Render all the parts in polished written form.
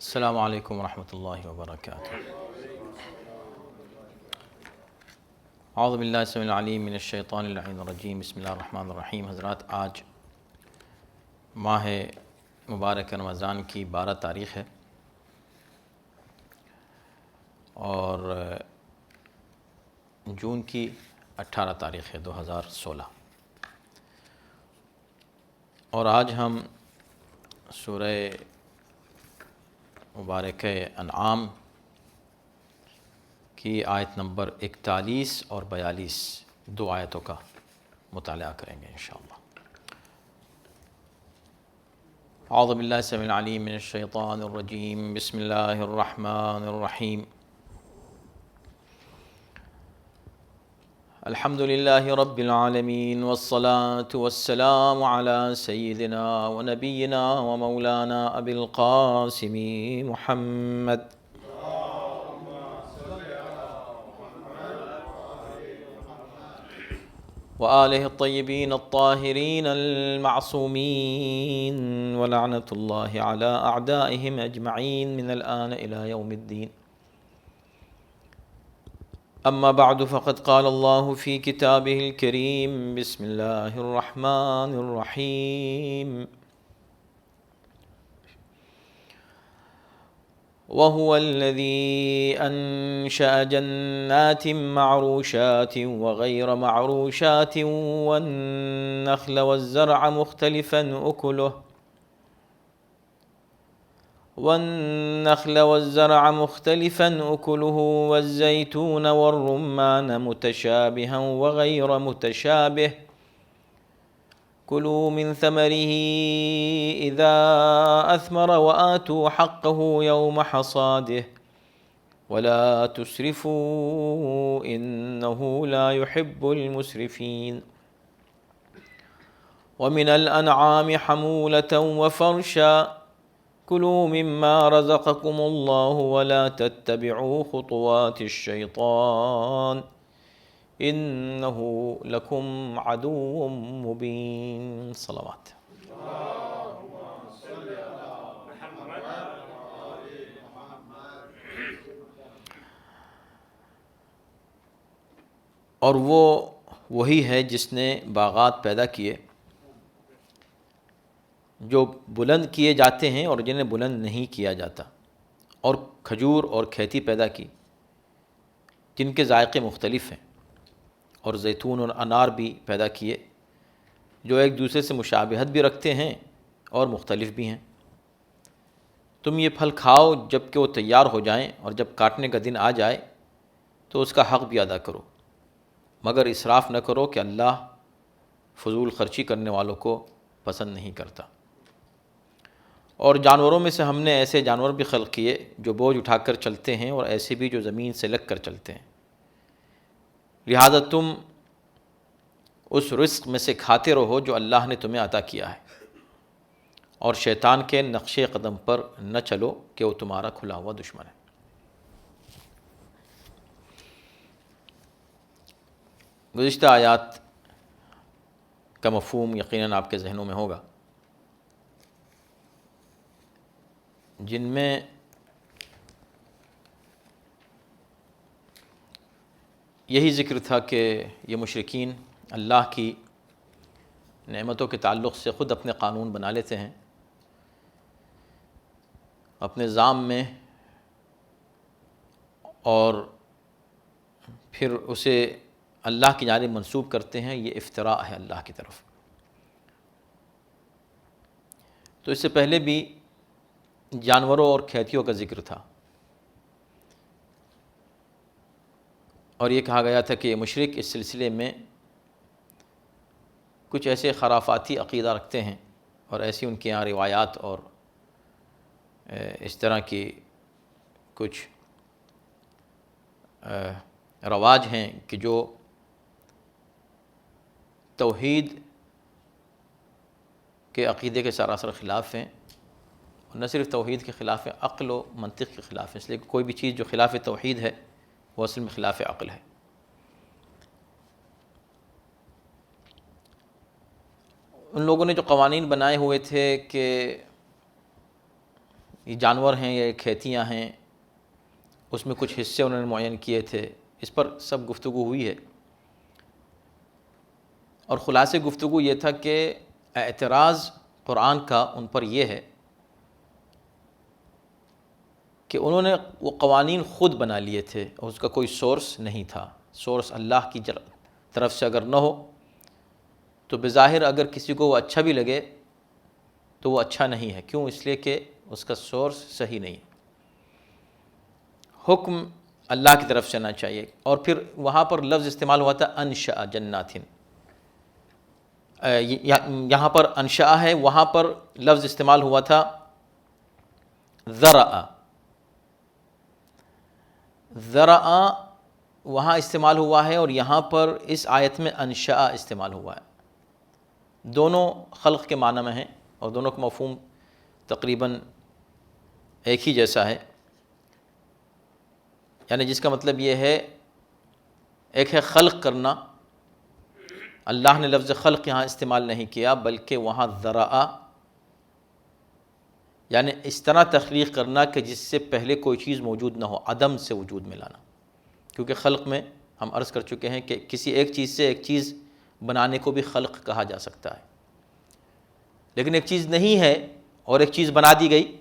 السلام علیکم ورحمۃ اللہ وبرکاتہ۔ اعوذ باللہ السمیع العلیم من الشیطان اللعین الرجیم، بسم اللہ الرحمن الرحیم۔ حضرات، آج ماہ مبارک رمضان کی 12 تاریخ ہے اور جون کی 18 تاریخ ہے 2016، اور آج ہم سورہ مبارک انعام کی آیت نمبر 41 اور 42 دو آیتوں کا مطالعہ کریں گے انشاءاللہ۔ اعوذ باللہ السمیع العلیم من الشیطان الرجیم، بسم اللہ الرحمن الرحیم۔ الحمد للہ رب العالمین والصلاة والسلام علی سیدنا ونبینا ومولانا ابی القاسم محمد وآلہ الطیبین الطاہرین المعصومین ولعنۃ اللہ علی اعدائہم اجمعین من الآن الی یوم الدین۔ اما بعد فقد قال اللہ فی کتابہ الکریم، بسم اللہ الرحمن الرحیم۔ وهو الذي أنشأ جنات معروشات وغير معروشات والنخل والزرع مختلفا أكله والزيتون والرمان متشابها وغير متشابه، كلوا من ثمره إذا أثمر وآتوا حقه يوم حصاده ولا تسرفوا إنه لا يحب المسرفين، ومن الأنعام حمولة وفرشا كلوا مما رزقكم الله ولا تتبعوا خطوات الشيطان انہ لکم عدو مبین۔ صلوات۔ اور وہی ہے جس نے باغات پیدا کیے جو بلند کیے جاتے ہیں اور جنہیں بلند نہیں کیا جاتا، اور کھجور اور کھیتی پیدا کی جن کے ذائقے مختلف ہیں، اور زیتون اور انار بھی پیدا کیے جو ایک دوسرے سے مشابہت بھی رکھتے ہیں اور مختلف بھی ہیں۔ تم یہ پھل کھاؤ جب کہ وہ تیار ہو جائیں، اور جب کاٹنے کا دن آ جائے تو اس کا حق بھی ادا کرو، مگر اسراف نہ کرو کہ اللہ فضول خرچی کرنے والوں کو پسند نہیں کرتا۔ اور جانوروں میں سے ہم نے ایسے جانور بھی خلق کیے جو بوجھ اٹھا کر چلتے ہیں، اور ایسے بھی جو زمین سے لگ کر چلتے ہیں، لہذا تم اس رزق میں سے کھاتے رہو جو اللہ نے تمہیں عطا کیا ہے، اور شیطان کے نقش قدم پر نہ چلو کہ وہ تمہارا کھلا ہوا دشمن ہے۔ گزشتہ آیات کا مفہوم یقیناً آپ کے ذہنوں میں ہوگا، جن میں یہی ذکر تھا کہ یہ مشرکین اللہ کی نعمتوں کے تعلق سے خود اپنے قانون بنا لیتے ہیں، اپنے نظام میں، اور پھر اسے اللہ کی جانب منسوب کرتے ہیں۔ یہ افتراء ہے اللہ کی طرف۔ تو اس سے پہلے بھی جانوروں اور کھیتیوں کا ذکر تھا، اور یہ کہا گیا تھا کہ مشرک اس سلسلے میں کچھ ایسے خرافاتی عقیدہ رکھتے ہیں، اور ایسی ان کے یہاں روایات اور اس طرح کی کچھ رواج ہیں کہ جو توحید کے عقیدے کے سراسر خلاف ہیں، اور نہ صرف توحید کے خلاف ہیں، عقل و منطق کے خلاف ہیں، اس لیے کہ کوئی بھی چیز جو خلاف توحید ہے وہ اصل میں خلاف عقل ہے۔ ان لوگوں نے جو قوانین بنائے ہوئے تھے کہ یہ جانور ہیں یا کھیتیاں ہیں، اس میں کچھ حصے انہوں نے معین کیے تھے، اس پر سب گفتگو ہوئی ہے۔ اور خلاصے گفتگو یہ تھا کہ اعتراض قرآن کا ان پر یہ ہے کہ انہوں نے وہ قوانین خود بنا لیے تھے اور اس کا کوئی سورس نہیں تھا۔ سورس اللہ کی طرف سے اگر نہ ہو تو بظاہر اگر کسی کو وہ اچھا بھی لگے تو وہ اچھا نہیں ہے۔ کیوں؟ اس لیے کہ اس کا سورس صحیح نہیں ہے۔ حکم اللہ کی طرف سے آنا چاہیے۔ اور پھر وہاں پر لفظ استعمال ہوا تھا انشأ جنات، یہاں پر انشأ ہے، وہاں پر لفظ استعمال ہوا تھا ذرأ۔ ذرأ وہاں استعمال ہوا ہے اور یہاں پر اس آیت میں انشأ استعمال ہوا ہے۔ دونوں خلق کے معنی میں ہیں اور دونوں کا مفہوم تقریباً ایک ہی جیسا ہے، یعنی جس کا مطلب یہ ہے، ایک ہے خلق کرنا، اللہ نے لفظ خلق یہاں استعمال نہیں کیا بلکہ وہاں ذرأ، یعنی اس طرح تخلیق کرنا کہ جس سے پہلے کوئی چیز موجود نہ ہو، عدم سے وجود میں لانا۔ کیونکہ خلق میں ہم عرض کر چکے ہیں کہ کسی ایک چیز سے ایک چیز بنانے کو بھی خلق کہا جا سکتا ہے، لیکن ایک چیز نہیں ہے اور ایک چیز بنا دی گئی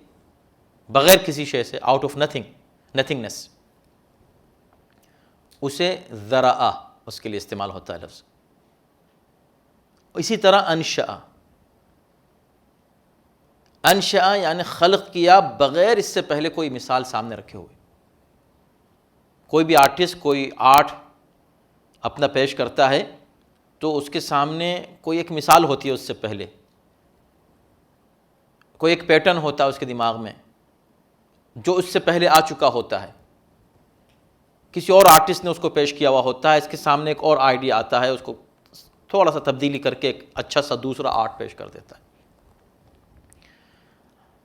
بغیر کسی شے سے، آؤٹ آف نتھنگنس، اسے ذرأ اس کے لیے استعمال ہوتا ہے لفظ۔ اسی طرح انشأ یعنی خلق کیا بغیر اس سے پہلے کوئی مثال سامنے رکھے ہوئے۔ کوئی بھی آرٹسٹ کوئی آرٹ اپنا پیش کرتا ہے تو اس کے سامنے کوئی ایک مثال ہوتی ہے، اس سے پہلے کوئی ایک پیٹرن ہوتا ہے اس کے دماغ میں جو اس سے پہلے آ چکا ہوتا ہے، کسی اور آرٹسٹ نے اس کو پیش کیا ہوا ہوتا ہے، اس کے سامنے ایک اور آئیڈیا آتا ہے، اس کو تھوڑا سا تبدیلی کر کے ایک اچھا سا دوسرا آرٹ پیش کر دیتا ہے۔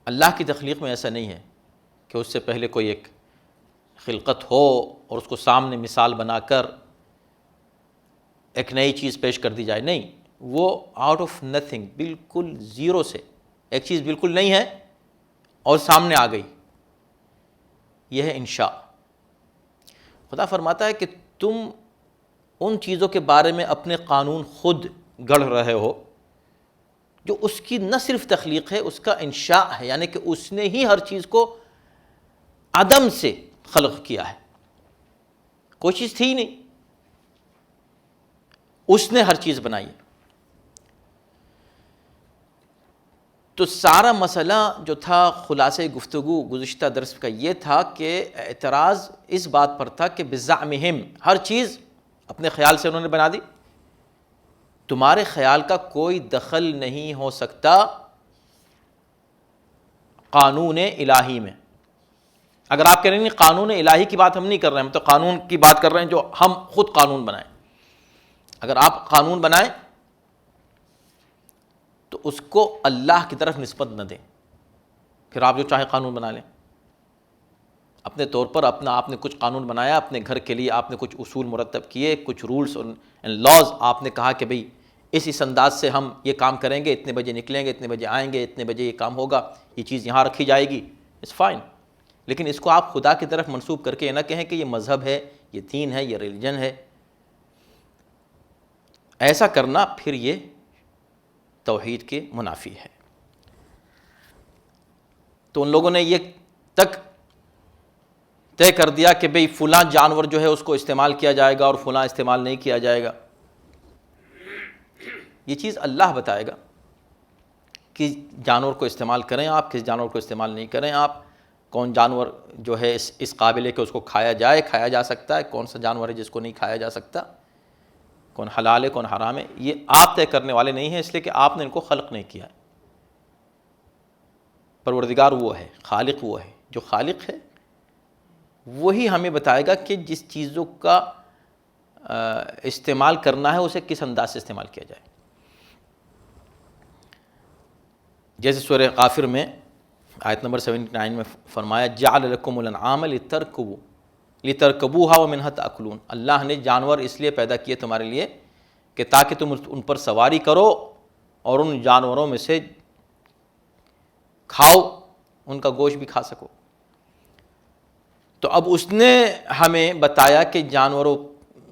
اللہ کی تخلیق میں ایسا نہیں ہے کہ اس سے پہلے کوئی ایک خلقت ہو اور اس کو سامنے مثال بنا کر ایک نئی چیز پیش کر دی جائے، نہیں، وہ آؤٹ آف نتھنگ، بالکل زیرو سے ایک چیز بالکل نہیں ہے اور سامنے آ گئی، یہ ہے انشاء۔ خدا فرماتا ہے کہ تم ان چیزوں کے بارے میں اپنے قانون خود گڑھ رہے ہو جو اس کی نہ صرف تخلیق ہے، اس کا انشاء ہے، یعنی کہ اس نے ہی ہر چیز کو عدم سے خلق کیا ہے، کوئی چیز تھی ہی نہیں، اس نے ہر چیز بنائی۔ تو سارا مسئلہ جو تھا، خلاصے گفتگو گزشتہ درس کا یہ تھا کہ اعتراض اس بات پر تھا کہ بزعمہم، ہر چیز اپنے خیال سے انہوں نے بنا دی، تمہارے خیال کا کوئی دخل نہیں ہو سکتا قانون الہی میں۔ اگر آپ کہہ رہے ہیں قانون الہی کی بات ہم نہیں کر رہے ہیں، ہم تو قانون کی بات کر رہے ہیں جو ہم خود قانون بنائیں۔ اگر آپ قانون بنائیں تو اس کو اللہ کی طرف نسبت نہ دیں، پھر آپ جو چاہے قانون بنا لیں اپنے طور پر۔ آپ نے کچھ قانون بنایا اپنے گھر کے لیے، آپ نے کچھ اصول مرتب کیے، کچھ رولز اینڈ لاز، آپ نے کہا کہ بھئی اس انداز سے ہم یہ کام کریں گے، اتنے بجے نکلیں گے، اتنے بجے آئیں گے، اتنے بجے یہ کام ہوگا، یہ چیز یہاں رکھی جائے گی، اٹس فائن۔ لیکن اس کو آپ خدا کی طرف منسوب کر کے یہ نہ کہیں کہ یہ مذہب ہے، یہ دین ہے، یہ ریلیجن ہے۔ ایسا کرنا پھر یہ توحید کے منافی ہے۔ تو ان لوگوں نے یہ تک طے کر دیا کہ بھئی فلاں جانور جو ہے اس کو استعمال کیا جائے گا اور فلاں استعمال نہیں کیا جائے گا۔ یہ چیز اللہ بتائے گا کہ جانور کو استعمال کریں آپ، کس جانور کو استعمال نہیں کریں آپ، کون جانور جو ہے اس قابل ہے کہ اس کو کھایا جا سکتا ہے، کون سا جانور ہے جس کو نہیں کھایا جا سکتا، کون حلال ہے کون حرام ہے، یہ آپ طے کرنے والے نہیں ہیں، اس لیے کہ آپ نے ان کو خلق نہیں کیا ہے۔ پروردگار وہ ہے، خالق وہ ہے، جو خالق ہے وہی ہمیں بتائے گا کہ جس چیزوں کا استعمال کرنا ہے اسے کس انداز سے استعمال کیا جائے۔ جیسے سورہ غافر میں آیت نمبر 79 میں فرمایا جعل لکم الانعام لترکبوها ومنها تاکلون، اللہ نے جانور اس لیے پیدا کیے تمہارے لیے کہ تاکہ تم ان پر سواری کرو اور ان جانوروں میں سے کھاؤ ان کا گوشت بھی کھا سکو۔ تو اب اس نے ہمیں بتایا کہ جانوروں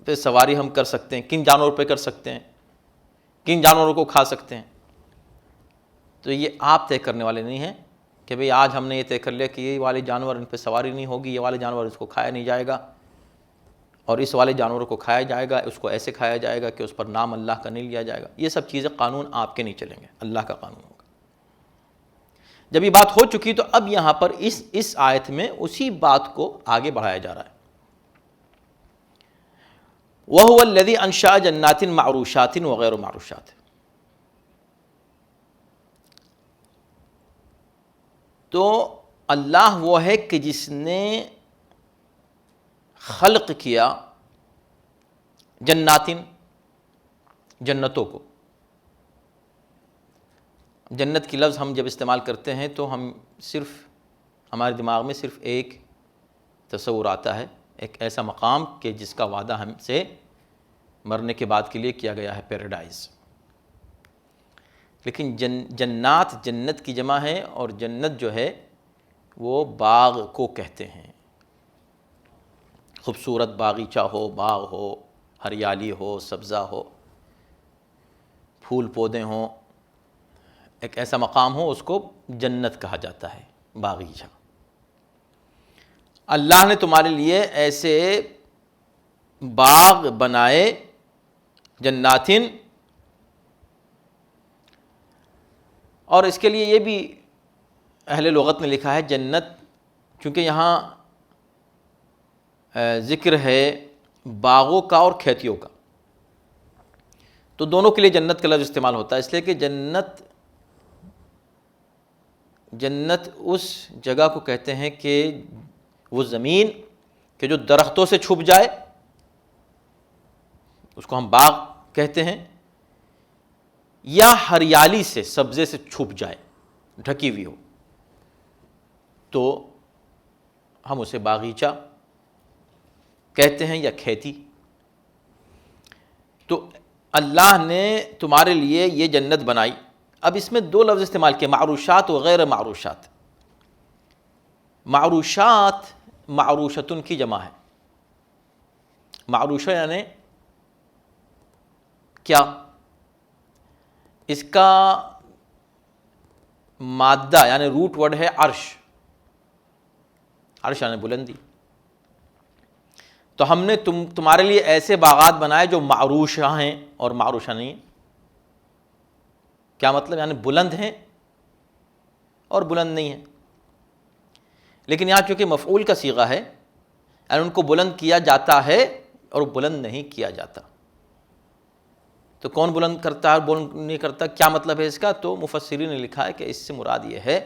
پہ سواری ہم کر سکتے ہیں، کن جانوروں پہ کر سکتے ہیں، کن جانوروں کو کھا سکتے ہیں۔ تو یہ آپ طے کرنے والے نہیں ہیں کہ بھئی آج ہم نے یہ طے کر لیا کہ یہ والے جانور ان پہ سواری نہیں ہوگی، یہ والے جانور اس کو کھایا نہیں جائے گا، اور اس والے جانوروں کو کھایا جائے گا، اس کو ایسے کھایا جائے گا کہ اس پر نام اللہ کا نہیں لیا جائے گا۔ یہ سب چیزیں قانون آپ کے نہیں چلیں گے، اللہ کا قانون ہوگا۔ جب یہ بات ہو چکی تو اب یہاں پر اس آیت میں اسی بات کو آگے بڑھایا جا رہا ہے۔ وَهُوَ الَّذِي أَنشَأَ جَنَّاتٍ مَعْرُوشَاتٍ وَغَيْرُ مَعْرُوشَاتٍ۔ تو اللہ وہ ہے کہ جس نے خلق کیا جناتن، جنتوں کو۔ جنت کی لفظ ہم جب استعمال کرتے ہیں تو ہم صرف ہمارے دماغ میں صرف ایک تصور آتا ہے، ایک ایسا مقام کہ جس کا وعدہ ہم سے مرنے کے بعد کے لیے کیا گیا ہے، پیراڈائز۔ لیکن جنات جنت کی جمع ہے، اور جنت جو ہے وہ باغ کو کہتے ہیں۔ خوبصورت باغیچہ ہو، باغ ہو، ہریالی ہو، سبزہ ہو، پھول پودے ہوں، ایک ایسا مقام ہو، اس کو جنت کہا جاتا ہے، باغیچہ۔ اللہ نے تمہارے لیے ایسے باغ بنائے، جناتن، اور اس کے لیے یہ بھی اہل لغت نے لکھا ہے جنت، چونکہ یہاں ذکر ہے باغوں کا اور کھیتیوں کا، تو دونوں کے لیے جنت کا لفظ استعمال ہوتا ہے، اس لیے کہ جنت اس جگہ کو کہتے ہیں کہ وہ زمین کہ جو درختوں سے چھپ جائے، اس کو ہم باغ کہتے ہیں، یا ہریالی سے، سبزے سے چھپ جائے، ڈھکی ہوئی ہو، تو ہم اسے باغیچہ کہتے ہیں یا کھیتی۔ تو اللہ نے تمہارے لیے یہ جنت بنائی۔ اب اس میں دو لفظ استعمال کیے، معروشات و غیر معروشات۔ معروشات معروشتن کی جمع ہے۔ معروشہ یعنی کیا؟ اس کا مادہ یعنی روٹ ورڈ ہے عرش، عرش یعنی بلندی۔ تو ہم نے تمہارے لیے ایسے باغات بنائے جو معروشہ ہیں اور معروشہ نہیں ہیں۔ کیا مطلب؟ یعنی بلند ہیں اور بلند نہیں ہیں۔ لیکن یہاں چونکہ مفعول کا صیغہ ہے، یعنی ان کو بلند کیا جاتا ہے اور بلند نہیں کیا جاتا۔ تو کون بلند کرتا ہے اور بلند نہیں کرتا، کیا مطلب ہے اس کا؟ تو مفسرین نے لکھا ہے کہ اس سے مراد یہ ہے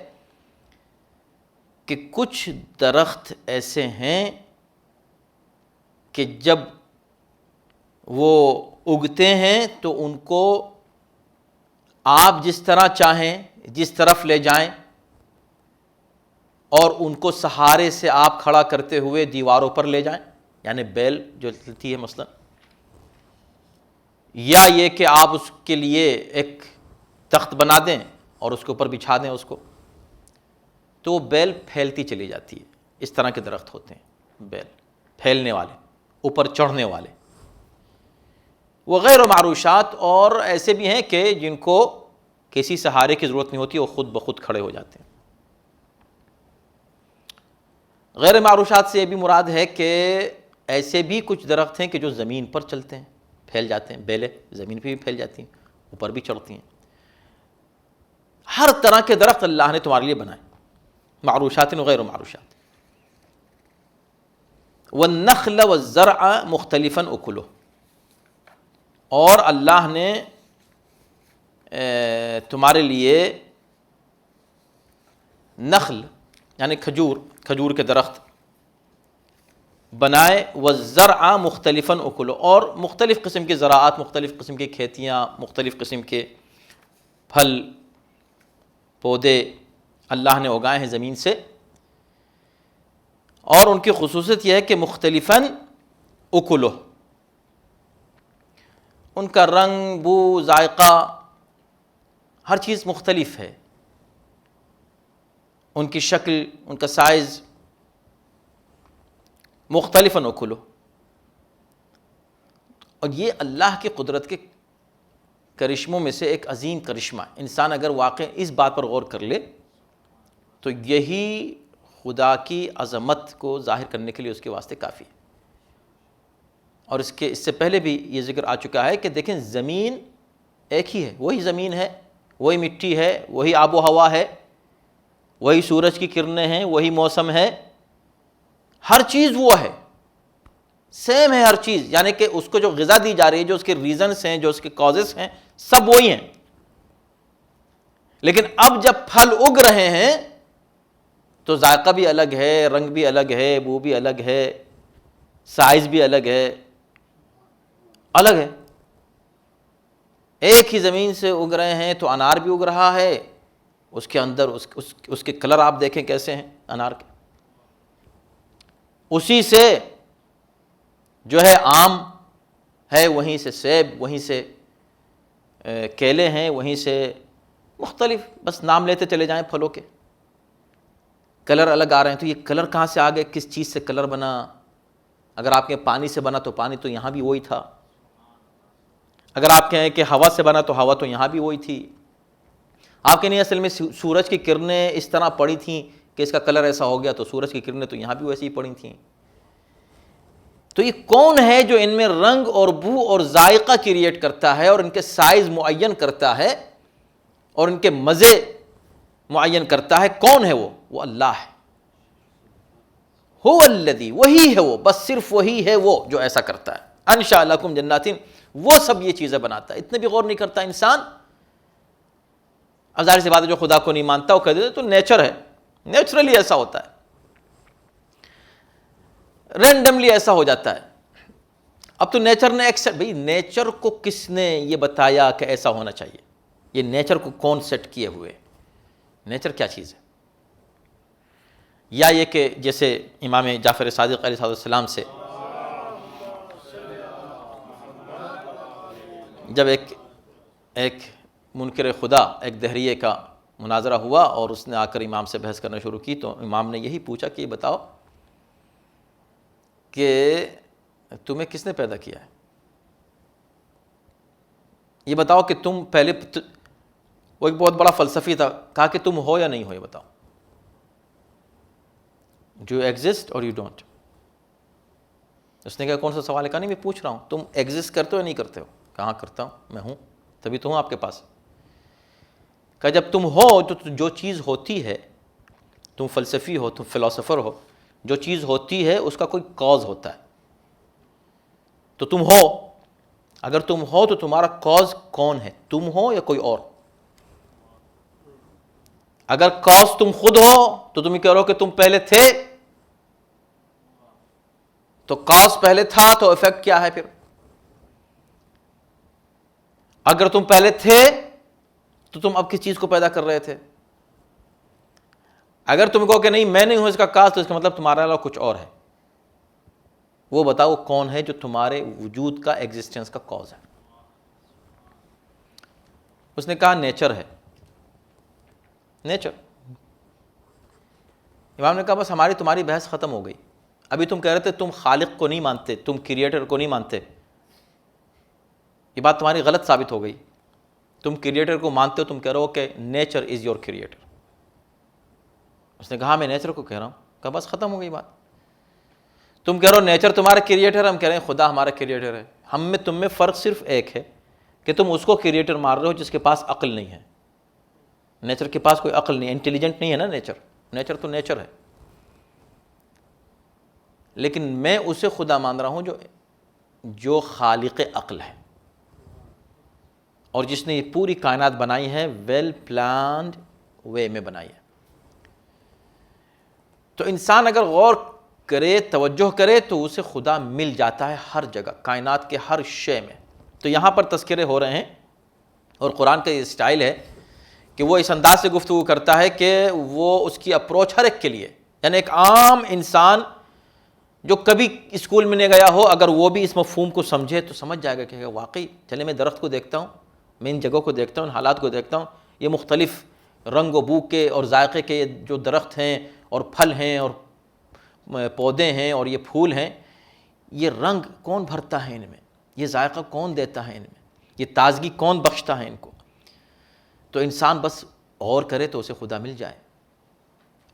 کہ کچھ درخت ایسے ہیں کہ جب وہ اگتے ہیں تو ان کو آپ جس طرح چاہیں، جس طرف لے جائیں، اور ان کو سہارے سے آپ کھڑا کرتے ہوئے دیواروں پر لے جائیں، یعنی بیل جو چلتی ہے مثلا، یا یہ کہ آپ اس کے لیے ایک تخت بنا دیں اور اس کے اوپر بچھا دیں اس کو، تو وہ بیل پھیلتی چلی جاتی ہے۔ اس طرح کے درخت ہوتے ہیں بیل، پھیلنے والے، اوپر چڑھنے والے۔ وغیر معروشات، اور ایسے بھی ہیں کہ جن کو کسی سہارے کی ضرورت نہیں ہوتی، وہ خود بخود کھڑے ہو جاتے ہیں۔ غیر معروشات سے یہ بھی مراد ہے کہ ایسے بھی کچھ درخت ہیں کہ جو زمین پر چلتے ہیں، پھیل جاتے ہیں، بیلیں زمین پہ بھی پھیل جاتی ہیں، اوپر بھی چڑھتی ہیں۔ ہر طرح کے درخت اللہ نے تمہارے لیے بنائے، معروشات و غیر معروشات۔ والنخل والزرع مختلفا اکلہ، اور اللہ نے تمہارے لیے نخل یعنی کھجور کے درخت بنائے، والزرع مختلفا اکلہ، اور مختلف قسم کے زراعت، مختلف قسم کی کھیتیاں، مختلف قسم کے پھل پودے اللہ نے اگائے ہیں زمین سے، اور ان کی خصوصیت یہ ہے کہ مختلفاً اکلہ، ان کا رنگ، بو، ذائقہ، ہر چیز مختلف ہے، ان کی شکل، ان کا سائز مختلف نوکلو. اور یہ اللہ کی قدرت کے کرشموں میں سے ایک عظیم کرشمہ. انسان اگر واقع اس بات پر غور کر لے تو یہی خدا کی عظمت کو ظاہر کرنے کے لیے اس کے واسطے کافی ہے. اور اس سے پہلے بھی یہ ذکر آ چکا ہے کہ دیکھیں زمین ایک ہی ہے، وہی زمین ہے، وہی مٹی ہے، وہی آب و ہوا ہے، وہی سورج کی کرنیں ہیں، وہی موسم ہے، ہر چیز وہ ہے، سیم ہے ہر چیز. یعنی کہ اس کو جو غذا دی جا رہی ہے، جو اس کے ریزنز ہیں، جو اس کے کازز ہیں، سب وہی ہیں. لیکن اب جب پھل اگ رہے ہیں تو ذائقہ بھی الگ ہے، رنگ بھی الگ ہے، بو بھی الگ ہے، سائز بھی الگ ہے، الگ ہے. ایک ہی زمین سے اگ رہے ہیں تو انار بھی اگ رہا ہے، اس کے اندر اس کے کلر آپ دیکھیں کیسے ہیں انار کے. اسی سے جو ہے آم ہے، وہیں سے سیب، وہیں سے کیلے ہیں، وہیں سے مختلف، بس نام لیتے چلے جائیں پھلوں کے. کلر الگ آ رہے ہیں. تو یہ کلر کہاں سے آ گئے؟ کس چیز سے کلر بنا؟ اگر آپ کے پانی سے بنا تو پانی تو یہاں بھی وہی تھا. اگر آپ کہیں کہ ہوا سے بنا تو ہوا تو یہاں بھی وہی تھی. آپ کے نہیں اصل میں سورج کی کرنیں اس طرح پڑی تھیں کہ اس کا کلر ایسا ہو گیا، تو سورج کی کرنیں تو یہاں بھی ویسے ہی پڑی تھیں. تو یہ کون ہے جو ان میں رنگ اور بو اور ذائقہ کریٹ کرتا ہے اور ان کے سائز معین کرتا ہے اور ان کے مزے معین کرتا ہے؟ کون ہے وہ اللہ ہے. هو الذی، وہی ہے وہ، بس صرف وہی ہے وہ جو ایسا کرتا ہے. انشاء لکم جنات، وہ سب یہ چیزیں بناتا ہے. اتنے بھی غور نہیں کرتا انسان. اب ظاہر سی بات ہے جو خدا کو نہیں مانتا وہ کہہ دیتے تو نیچر ہے، نیچرلی ایسا ہوتا ہے، رینڈملی ایسا ہو جاتا ہے. اب تو نیچر نے ایکسپٹ، بھئی نیچر کو کس نے یہ بتایا کہ ایسا ہونا چاہیے؟ یہ نیچر کو کون سیٹ کیے ہوئے؟ نیچر کیا چیز ہے؟ یا یہ کہ جیسے امام جعفر صادق علیہ السلام سے جب ایک منکر خدا، ایک دہریے کا مناظرہ ہوا اور اس نے آ کر امام سے بحث کرنا شروع کی، تو امام نے یہی پوچھا کہ یہ بتاؤ کہ تمہیں کس نے پیدا کیا ہے؟ یہ بتاؤ کہ تم پہلے، وہ ایک بہت بڑا فلسفی تھا، کہا کہ تم ہو یا نہیں ہو، یہ بتاؤ. ڈو یو ایگزسٹ اور یو ڈونٹ؟ اس نے کہا کون سا سوال ہے؟ کہا نہیں میں پوچھ رہا ہوں تم ایگزسٹ کرتے ہو یا نہیں کرتے ہو؟ کہاں کرتا ہوں، میں ہوں، تبھی تو ہوں آپ کے پاس. کہ جب تم ہو تو جو چیز ہوتی ہے، تم فلسفی ہو، تم فلاسفر ہو، جو چیز ہوتی ہے اس کا کوئی کاز ہوتا ہے. تو تم ہو، اگر تم ہو تو تمہارا کاز کون ہے؟ تم ہو یا کوئی اور؟ اگر کاز تم خود ہو تو تم کہہ رہو کہ تم پہلے تھے، تو کاز پہلے تھا تو افیکٹ کیا ہے پھر؟ اگر تم پہلے تھے تو تم اب کس چیز کو پیدا کر رہے تھے؟ اگر تم کہو کہ نہیں میں نہیں ہوں اس کا کاز، تو اس کا مطلب تمہارا علاوہ کچھ اور ہے. وہ بتاؤ کون ہے جو تمہارے وجود کا ایگزسٹنس کا کاز ہے؟ اس نے کہا نیچر ہے. نیچر. امام نے کہا بس ہماری تمہاری بحث ختم ہو گئی. ابھی تم کہہ رہے تھے تم خالق کو نہیں مانتے، تم کریٹر کو نہیں مانتے. یہ بات تمہاری غلط ثابت ہو گئی. تم کریٹر کو مانتے ہو، تم کہہ رہے ہو کہ نیچر از یور کریٹر. اس نے کہا میں نیچر کو کہہ رہا ہوں. کہا بس ختم ہو گئی بات. تم کہہ رہے ہو نیچر تمہارا کریٹر ہے، ہم کہہ رہے ہیں خدا ہمارا کریٹر ہے. ہم میں تم میں فرق صرف ایک ہے کہ تم اس کو کریٹر مان رہے ہو جس کے پاس عقل نہیں ہے. نیچر کے پاس کوئی عقل نہیں، انٹیلیجنٹ نہیں ہے نا نیچر. نیچر تو نیچر ہے، لیکن میں اسے خدا مان رہا ہوں جو خالق عقل ہے اور جس نے یہ پوری کائنات بنائی ہے، ویل پلانڈ وے میں بنائی ہے. تو انسان اگر غور کرے، توجہ کرے، تو اسے خدا مل جاتا ہے ہر جگہ، کائنات کے ہر شے میں. تو یہاں پر تذکرے ہو رہے ہیں، اور قرآن کا یہ اسٹائل ہے کہ وہ اس انداز سے گفتگو کرتا ہے کہ وہ اس کی اپروچ ہر ایک کے لیے، یعنی ایک عام انسان جو کبھی اسکول میں نہیں گیا ہو، اگر وہ بھی اس مفہوم کو سمجھے تو سمجھ جائے گا کہ واقعی چلے میں درخت کو دیکھتا ہوں، میں ان جگہوں کو دیکھتا ہوں، ان حالات کو دیکھتا ہوں، یہ مختلف رنگ و بو کے اور ذائقے کے جو درخت ہیں اور پھل ہیں اور پودے ہیں اور یہ پھول ہیں، یہ رنگ کون بھرتا ہے ان میں، یہ ذائقہ کون دیتا ہے ان میں، یہ تازگی کون بخشتا ہے ان کو؟ تو انسان بس غور کرے تو اسے خدا مل جائے،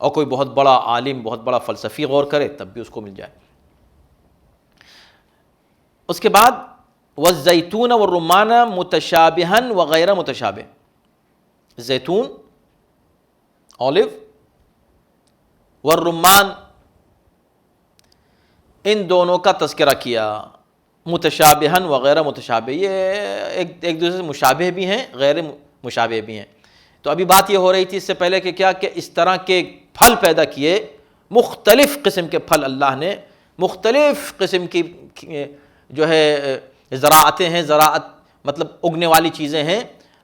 اور کوئی بہت بڑا عالم، بہت بڑا فلسفی غور کرے تب بھی اس کو مل جائے۔ اس کے بعد والزیتون والرمان متشابہا وغیر متشابہ، زیتون، اولیو، والرمان، ان دونوں کا تذکرہ کیا، متشابہا وغیر متشابہ، یہ ایک دوسرے سے مشابہ بھی ہیں، غیر مشابہ بھی ہیں۔ تو ابھی بات یہ ہو رہی تھی اس سے پہلے کہ کیا کہ اس طرح کے پھل پیدا کیے، مختلف قسم کے پھل اللہ نے، مختلف قسم کی جو ہے زراعتیں ہیں، زراعت مطلب اگنے والی چیزیں ہیں،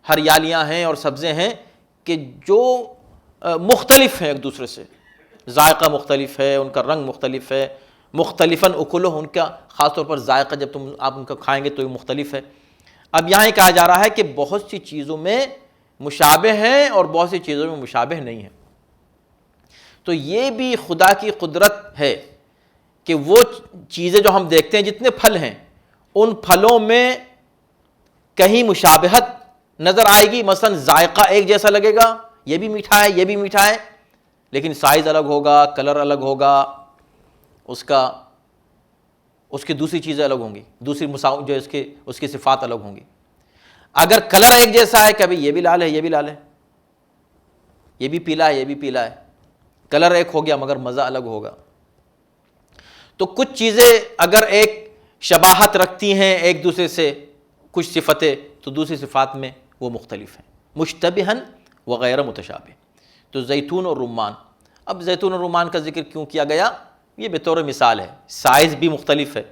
ہریالیاں ہیں اور سبزیں ہیں کہ جو مختلف ہیں ایک دوسرے سے، ذائقہ مختلف ہے، ان کا رنگ مختلف ہے، مختلفاً اکلو، ان کا خاص طور پر ذائقہ جب آپ ان کا کھائیں گے تو یہ مختلف ہے۔ اب یہاں یہ کہا جا رہا ہے کہ بہت سی چیزوں میں مشابہ ہیں اور بہت سی چیزوں میں مشابہ نہیں ہیں۔ تو یہ بھی خدا کی قدرت ہے کہ وہ چیزیں جو ہم دیکھتے ہیں، جتنے پھل ہیں، ان پھلوں میں کہیں مشابہت نظر آئے گی، مثلا ذائقہ ایک جیسا لگے گا، یہ بھی میٹھا ہے یہ بھی میٹھا ہے، لیکن سائز الگ ہوگا، کلر الگ ہوگا، اس کی دوسری چیزیں الگ ہوں گی، دوسری جو اس کی صفات الگ ہوں گی۔ اگر کلر ایک جیسا ہے، کبھی یہ بھی لال ہے یہ بھی لال ہے، یہ بھی پیلا ہے یہ بھی پیلا ہے، کلر ایک ہو گیا مگر مزہ الگ ہوگا۔ تو کچھ چیزیں اگر ایک شباہت رکھتی ہیں ایک دوسرے سے، کچھ صفتیں، تو دوسری صفات میں وہ مختلف ہیں، مشتبہاً وغیر متشابہ۔ تو زیتون اور رمان، اب زیتون اور رمان کا ذکر کیوں کیا گیا؟ یہ بطور مثال ہے، سائز بھی مختلف ہے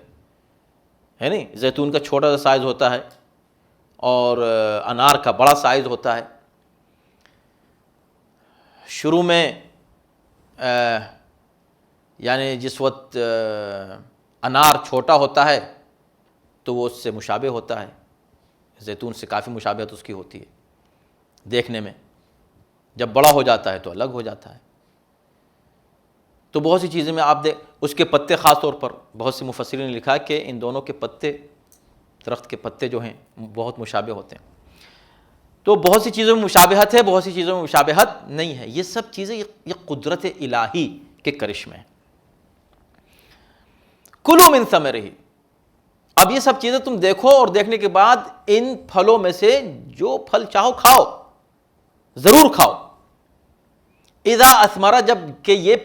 نہیں؟ زیتون کا چھوٹا سا سائز ہوتا ہے اور انار کا بڑا سائز ہوتا ہے۔ شروع میں یعنی جس وقت انار چھوٹا ہوتا ہے تو وہ اس سے مشابہ ہوتا ہے، زیتون سے کافی مشابہت اس کی ہوتی ہے دیکھنے میں، جب بڑا ہو جاتا ہے تو الگ ہو جاتا ہے۔ تو بہت سی چیزیں میں آپ اس کے پتے، خاص طور پر بہت سے مفسرین نے لکھا کہ ان دونوں کے پتے، درخت کے پتے جو ہیں بہت مشابہ ہوتے ہیں۔ تو بہت سی چیزوں میں مشابہت ہے، بہت سی چیزوں میں مشابہت نہیں ہے۔ یہ سب چیزیں یہ قدرت الہی کے کرشمے ہیں۔ کلوا من ثمرہ، اب یہ سب چیزیں تم دیکھو اور دیکھنے کے بعد ان پھلوں میں سے جو پھل چاہو کھاؤ، ضرور کھاؤ، اذا اثمر، جب کہ یہ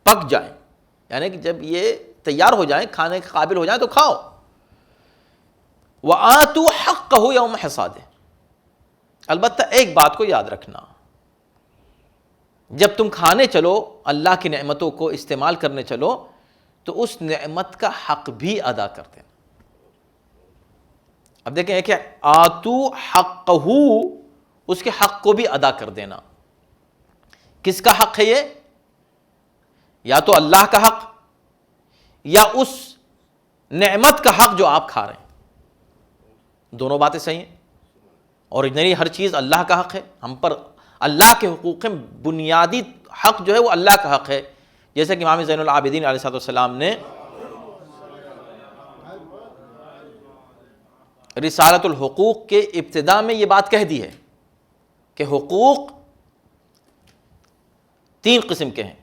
پک جائیں، یعنی کہ جب یہ تیار ہو جائیں، کھانے کے قابل ہو جائیں تو کھاؤ۔ وآتوا حقہ یوم حصادہ، البتہ ایک بات کو یاد رکھنا، جب تم کھانے چلو، اللہ کی نعمتوں کو استعمال کرنے چلو، تو اس نعمت کا حق بھی ادا کر دینا۔ اب دیکھیں کہ آتو حقہ، اس کے حق کو بھی ادا کر دینا۔ کس کا حق ہے یہ؟ یا تو اللہ کا حق، یا اس نعمت کا حق جو آپ کھا رہے ہیں، دونوں باتیں صحیح ہیں۔ اوریجنلی ہر چیز اللہ کا حق ہے، ہم پر اللہ کے حقوق ہیں، بنیادی حق جو ہے وہ اللہ کا حق ہے، جیسے کہ امام زین العابدین علیہ السلام نے رسالۃ الحقوق کے ابتدا میں یہ بات کہہ دی ہے کہ حقوق تین قسم کے ہیں۔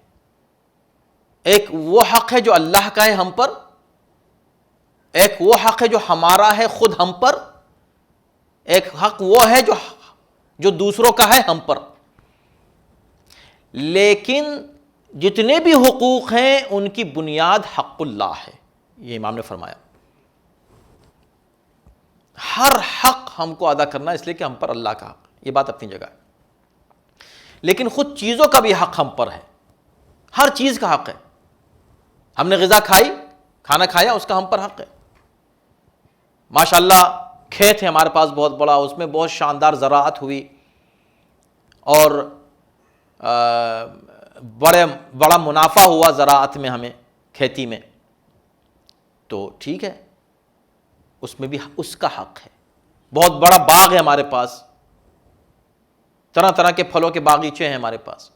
ایک وہ حق ہے جو اللہ کا ہے ہم پر، ایک وہ حق ہے جو ہمارا ہے خود ہم پر، ایک حق وہ ہے جو دوسروں کا ہے ہم پر۔ لیکن جتنے بھی حقوق ہیں ان کی بنیاد حق اللہ ہے، یہ امام نے فرمایا۔ ہر حق ہم کو ادا کرنا اس لیے کہ ہم پر اللہ کا حق، یہ بات اپنی جگہ ہے۔ لیکن خود چیزوں کا بھی حق ہم پر ہے، ہر چیز کا حق ہے۔ ہم نے غذا کھائی، کھانا کھایا، اس کا ہم پر حق ہے۔ ماشاءاللہ کھیت ہے ہمارے پاس بہت بڑا، اس میں بہت شاندار زراعت ہوئی اور بڑا منافع ہوا زراعت میں، ہمیں کھیتی میں، تو ٹھیک ہے، اس میں بھی اس کا حق ہے۔ بہت بڑا باغ ہے ہمارے پاس، طرح طرح کے پھلوں کے باغیچے ہیں ہمارے پاس،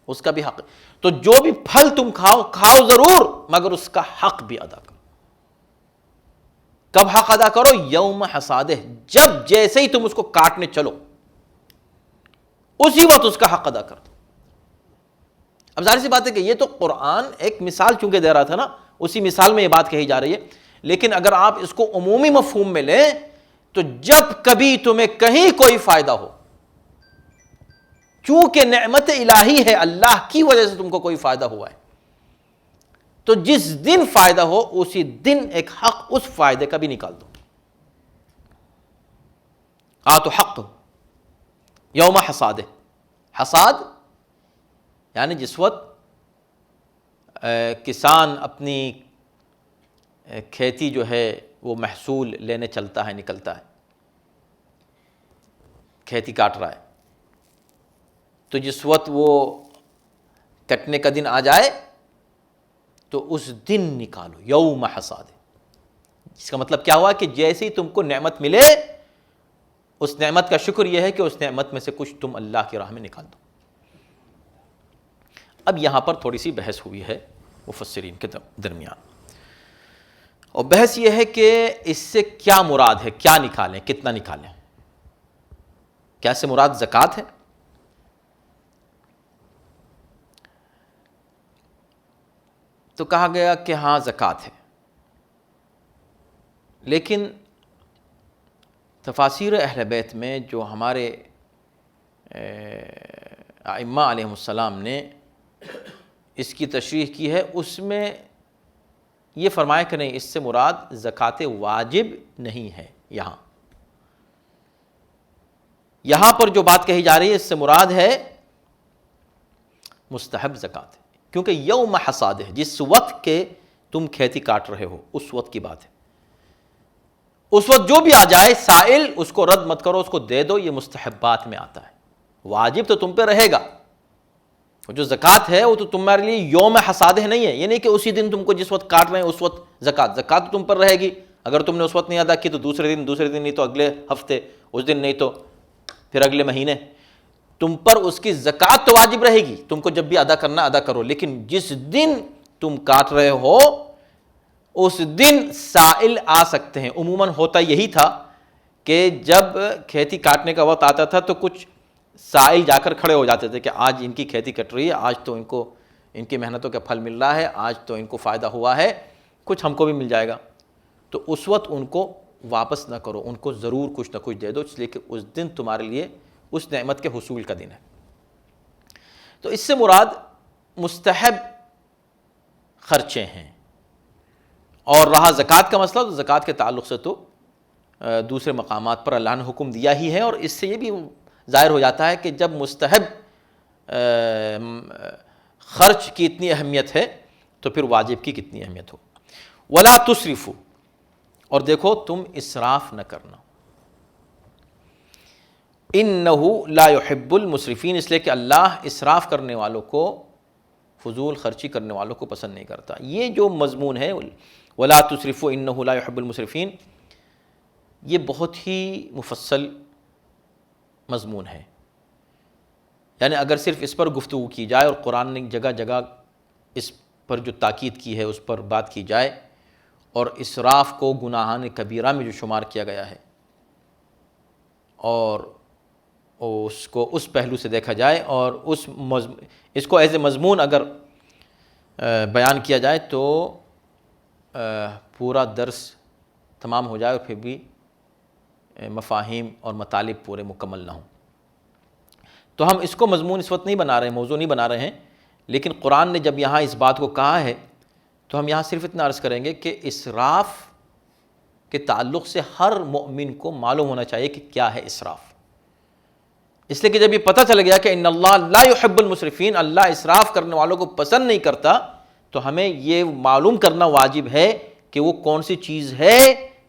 اس کا بھی حق ہے۔ تو جو بھی پھل تم کھاؤ ضرور، مگر اس کا حق بھی ادا کرو۔ کب حق ادا کرو؟ یوم حصادہ، جب جیسے ہی تم اس کو کاٹنے چلو اسی وقت اس کا حق ادا کر دو۔ اب ظاہر سی بات ہے کہ یہ تو قرآن ایک مثال چونکہ دے رہا تھا نا، اسی مثال میں یہ بات کہی جا رہی ہے، لیکن اگر آپ اس کو عمومی مفہوم میں لیں تو جب کبھی تمہیں کہیں کوئی فائدہ ہو، چونکہ نعمت الہی ہے، اللہ کی وجہ سے تم کو کوئی فائدہ ہوا ہے، تو جس دن فائدہ ہو اسی دن ایک حق اس فائدے کا بھی نکال دو۔ تو حق یوم حصاد، حصاد یعنی جس وقت کسان اپنی کھیتی جو ہے وہ محصول لینے چلتا ہے، نکلتا ہے، کھیتی کاٹ رہا ہے، تو جس وقت وہ کٹنے کا دن آ جائے تو اس دن نکالو، یوم حصاد۔ اس کا مطلب کیا ہوا کہ جیسے ہی تم کو نعمت ملے، اس نعمت کا شکر یہ ہے کہ اس نعمت میں سے کچھ تم اللہ کی راہ میں نکال دو۔ اب یہاں پر تھوڑی سی بحث ہوئی ہے مفسرین کے درمیان، اور بحث یہ ہے کہ اس سے کیا مراد ہے، کیا نکالیں، کتنا نکالیں؟ کیا سے مراد زکوٰۃ ہے؟ تو کہا گیا کہ ہاں زکوٰۃ ہے، لیکن تفاسیر اہل بیت میں جو ہمارے ائمہ علیہم السلام نے اس کی تشریح کی ہے، اس میں یہ فرمایا کہ نہیں، اس سے مراد زکوٰۃ واجب نہیں ہے۔ یہاں پر جو بات کہی جا رہی ہے اس سے مراد ہے مستحب زکوٰۃ، کیونکہ یوم حصاد ہے، جس وقت کے تم کھیتی کاٹ رہے ہو اس وقت کی بات ہے۔ اس وقت جو بھی آ جائے سائل، اس کو رد مت کرو، اس کو دے دو، یہ مستحبات میں آتا ہے۔ واجب تو تم پہ رہے گا، جو زکوٰۃ ہے وہ تو تمہارے لیے یوم حصاد نہیں ہے، یہ نہیں کہ اسی دن تم کو جس وقت کاٹ رہے ہیں اس وقت زکوٰۃ تم پر رہے گی۔ اگر تم نے اس وقت نہیں ادا کی تو دوسرے دن نہیں تو اگلے ہفتے، اس دن نہیں تو پھر اگلے مہینے، تم پر اس کی زکوٰۃ تو واجب رہے گی، تم کو جب بھی ادا کرنا ادا کرو، لیکن جس دن تم کاٹ رہے ہو اس دن سائل آ سکتے ہیں۔ عموماً ہوتا یہی تھا کہ جب کھیتی کاٹنے کا وقت آتا تھا تو کچھ سائل جا کر کھڑے ہو جاتے تھے کہ آج ان کی کھیتی کٹ رہی ہے، آج تو ان کو ان کی محنتوں کا پھل مل رہا ہے، آج تو ان کو فائدہ ہوا ہے، کچھ ہم کو بھی مل جائے گا۔ تو اس وقت ان کو واپس نہ کرو، ان کو ضرور کچھ نہ کچھ دے دو، اس لیے کہ اس دن تمہارے لیے اس نعمت کے حصول کا دن ہے۔ تو اس سے مراد مستحب خرچے ہیں۔ اور رہا زکوٰۃ کا مسئلہ، تو زکوٰۃ کے تعلق سے تو دوسرے مقامات پر اللہ نے حکم دیا ہی ہے، اور اس سے یہ بھی ظاہر ہو جاتا ہے کہ جب مستحب خرچ کی اتنی اہمیت ہے تو پھر واجب کی کتنی اہمیت ہو۔ وَلَا تُسْرِفُوا، اور دیکھو تم اسراف نہ کرنا، اِنَّهُ لَا يُحِبُّ الْمُسْرِفِينَ، اس لیے کہ اللہ اسراف کرنے والوں کو، فضول خرچی کرنے والوں کو پسند نہیں کرتا۔ یہ جو مضمون ہے وَلَا تُسْرِفُوا إِنَّهُ لَا يُحِبُّ الْمُسْرِفِينَ، یہ بہت ہی مفصل مضمون ہے، یعنی اگر صرف اس پر گفتگو کی جائے اور قرآن نے جگہ جگہ اس پر جو تاکید کی ہے اس پر بات کی جائے، اور اسراف کو گناہان کبیرہ میں جو شمار کیا گیا ہے اور اس کو اس پہلو سے دیکھا جائے اور اس کو ایز اے مضمون اگر بیان کیا جائے تو پورا درس تمام ہو جائے اور پھر بھی مفاہیم اور مطالب پورے مکمل نہ ہوں۔ تو ہم اس کو مضمون اس وقت نہیں بنا رہے ہیں، موضوع نہیں بنا رہے ہیں، لیکن قرآن نے جب یہاں اس بات کو کہا ہے تو ہم یہاں صرف اتنا عرض کریں گے کہ اسراف کے تعلق سے ہر مومن کو معلوم ہونا چاہیے کہ کیا ہے اسراف، اس لیے کہ جب یہ پتہ چل گیا کہ ان اللہ لا يحب المسرفین، اللہ اسراف کرنے والوں کو پسند نہیں کرتا، تو ہمیں یہ معلوم کرنا واجب ہے کہ وہ کون سی چیز ہے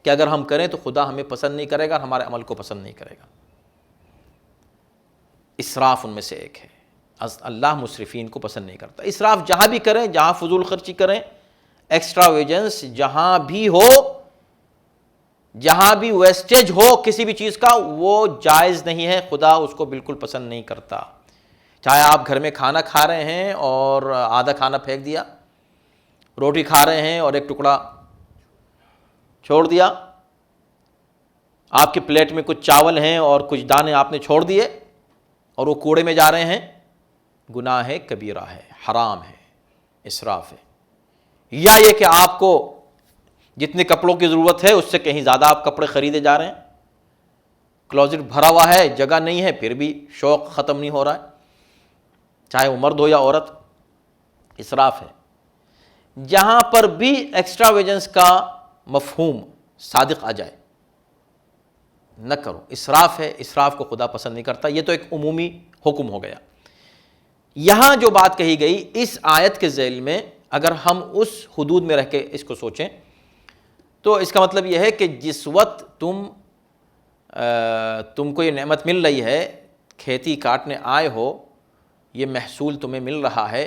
کہ اگر ہم کریں تو خدا ہمیں پسند نہیں کرے گا، ہمارے عمل کو پسند نہیں کرے گا۔ اسراف ان میں سے ایک ہے، اللہ مسرفین کو پسند نہیں کرتا۔ اسراف جہاں بھی کریں، جہاں فضول خرچی کریں، ایکسٹرا ویجنس جہاں بھی ہو، جہاں بھی ویسٹیج ہو کسی بھی چیز کا وہ جائز نہیں ہے، خدا اس کو بالکل پسند نہیں کرتا۔ چاہے آپ گھر میں کھانا کھا رہے ہیں اور آدھا کھانا پھینک دیا، روٹی کھا رہے ہیں اور ایک ٹکڑا چھوڑ دیا، آپ کی پلیٹ میں کچھ چاول ہیں اور کچھ دانے آپ نے چھوڑ دیے اور وہ کوڑے میں جا رہے ہیں، گناہ ہے، کبیرہ ہے، حرام ہے، اسراف ہے۔ یا یہ کہ آپ کو جتنے کپڑوں کی ضرورت ہے اس سے کہیں زیادہ آپ کپڑے خریدے جا رہے ہیں، کلوزٹ بھرا ہوا ہے، جگہ نہیں ہے، پھر بھی شوق ختم نہیں ہو رہا ہے، چاہے وہ مرد ہو یا عورت، اسراف ہے۔ جہاں پر بھی ایکسٹراویجنس کا مفہوم صادق آ جائے نہ کرو، اسراف ہے، اسراف کو خدا پسند نہیں کرتا۔ یہ تو ایک عمومی حکم ہو گیا۔ یہاں جو بات کہی گئی اس آیت کے ذیل میں، اگر ہم اس حدود میں رہ کے اس کو سوچیں تو اس کا مطلب یہ ہے کہ جس وقت تم کو یہ نعمت مل رہی ہے، کھیتی کاٹنے آئے ہو، یہ محصول تمہیں مل رہا ہے،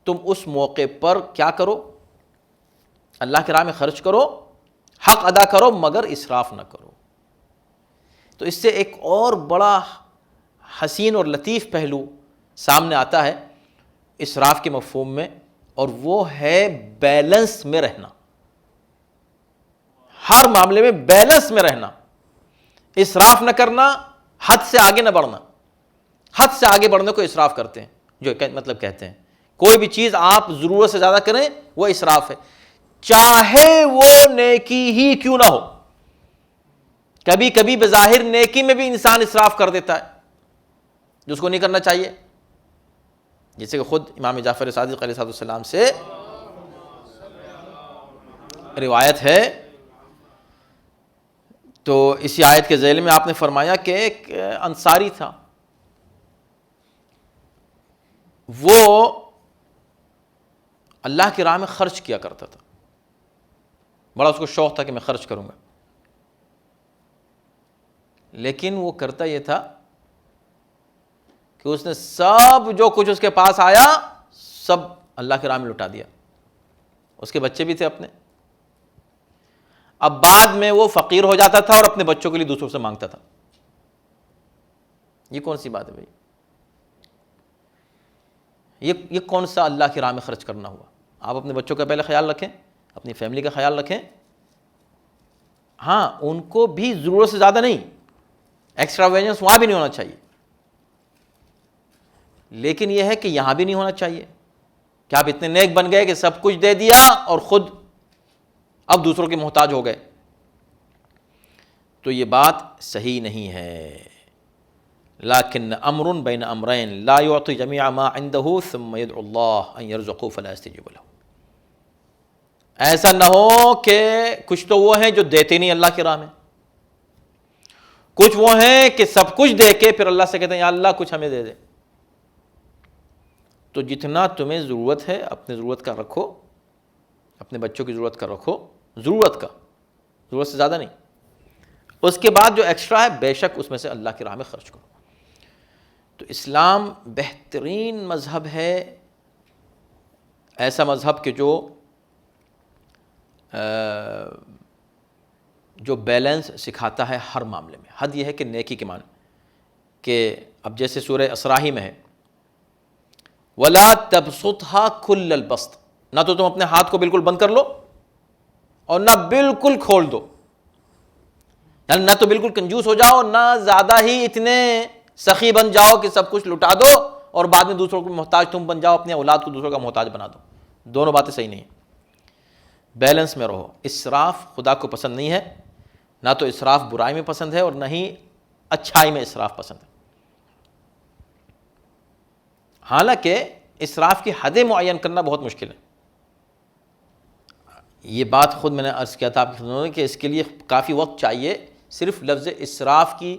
تم اس موقع پر کیا کرو؟ اللہ کی راہ میں خرچ کرو، حق ادا کرو، مگر اسراف نہ کرو۔ تو اس سے ایک اور بڑا حسین اور لطیف پہلو سامنے آتا ہے اسراف کے مفہوم میں، اور وہ ہے بیلنس میں رہنا، ہر معاملے میں بیلنس میں رہنا، اسراف نہ کرنا، حد سے آگے نہ بڑھنا۔ حد سے آگے بڑھنے کو اسراف کرتے ہیں، جو مطلب کہتے ہیں کوئی بھی چیز آپ ضرورت سے زیادہ کریں وہ اسراف ہے، چاہے وہ نیکی ہی کیوں نہ ہو۔ کبھی کبھی بظاہر نیکی میں بھی انسان اسراف کر دیتا ہے جو اس کو نہیں کرنا چاہیے، جیسے کہ خود امام جعفر صادق علیہ السلام سے روایت ہے۔ تو اسی آیت کے ذیل میں آپ نے فرمایا کہ ایک انصاری تھا، وہ اللہ کی راہ میں خرچ کیا کرتا تھا، بڑا اس کو شوق تھا کہ میں خرچ کروں گا، لیکن وہ کرتا یہ تھا کہ اس نے سب جو کچھ اس کے پاس آیا سب اللہ کی راہ میں لٹا دیا۔ اس کے بچے بھی تھے اپنے، اب بعد میں وہ فقیر ہو جاتا تھا اور اپنے بچوں کے لیے دوسروں سے مانگتا تھا۔ یہ کون سی بات ہے بھائی؟ یہ کون سا اللہ کی راہ میں خرچ کرنا ہوا؟ آپ اپنے بچوں کا پہلے خیال رکھیں، اپنی فیملی کا خیال رکھیں، ہاں ان کو بھی ضرورت سے زیادہ نہیں، ایکسٹراویجنس وہاں بھی نہیں ہونا چاہیے، لیکن یہ ہے کہ یہاں بھی نہیں ہونا چاہیے کہ آپ اتنے نیک بن گئے کہ سب کچھ دے دیا اور خود اب دوسروں کے محتاج ہو گئے۔ تو یہ بات صحیح نہیں ہے۔ لیکن امر بین امرین لا یعطی جمیع ما عنده ثم يدعو اللہ ان یرزقه فلا یستجیب له۔ ایسا نہ ہو کہ کچھ تو وہ ہیں جو دیتے نہیں اللہ کی راہ میں، کچھ وہ ہیں کہ سب کچھ دے کے پھر اللہ سے کہتے ہیں یا اللہ کچھ ہمیں دے دے۔ تو جتنا تمہیں ضرورت ہے اپنے ضرورت کا رکھو، اپنے بچوں کی ضرورت کا رکھو، ضرورت سے زیادہ نہیں۔ اس کے بعد جو ایکسٹرا ہے بے شک اس میں سے اللہ کی راہ میں خرچ کرو۔ تو اسلام بہترین مذہب ہے، ایسا مذہب کہ جو بیلنس سکھاتا ہے ہر معاملے میں۔ حد یہ ہے کہ نیکی کے معنی کہ اب جیسے سورہ اسراء میں ہے وَلَا تَبْسُطْهَا كُلَّ الْبَسْطِ، نہ تو تم اپنے ہاتھ کو بالکل بند کر لو اور نہ بالکل کھول دو، یعنی نہ تو بالکل کنجوس ہو جاؤ، نہ زیادہ ہی اتنے سخی بن جاؤ کہ سب کچھ لٹا دو اور بعد میں دوسروں کو محتاج تم بن جاؤ، اپنے اولاد کو دوسروں کا محتاج بنا دو۔ دونوں باتیں صحیح نہیں ہیں، بیلنس میں رہو۔ اسراف خدا کو پسند نہیں ہے، نہ تو اسراف برائی میں پسند ہے اور نہ ہی اچھائی میں اسراف پسند ہے۔ حالانکہ اسراف کی حدیں معین کرنا بہت مشکل ہے، یہ بات خود میں نے عرض کیا تھا آپ کی خدمت میں کہ اس کے لیے کافی وقت چاہیے صرف لفظ اسراف کی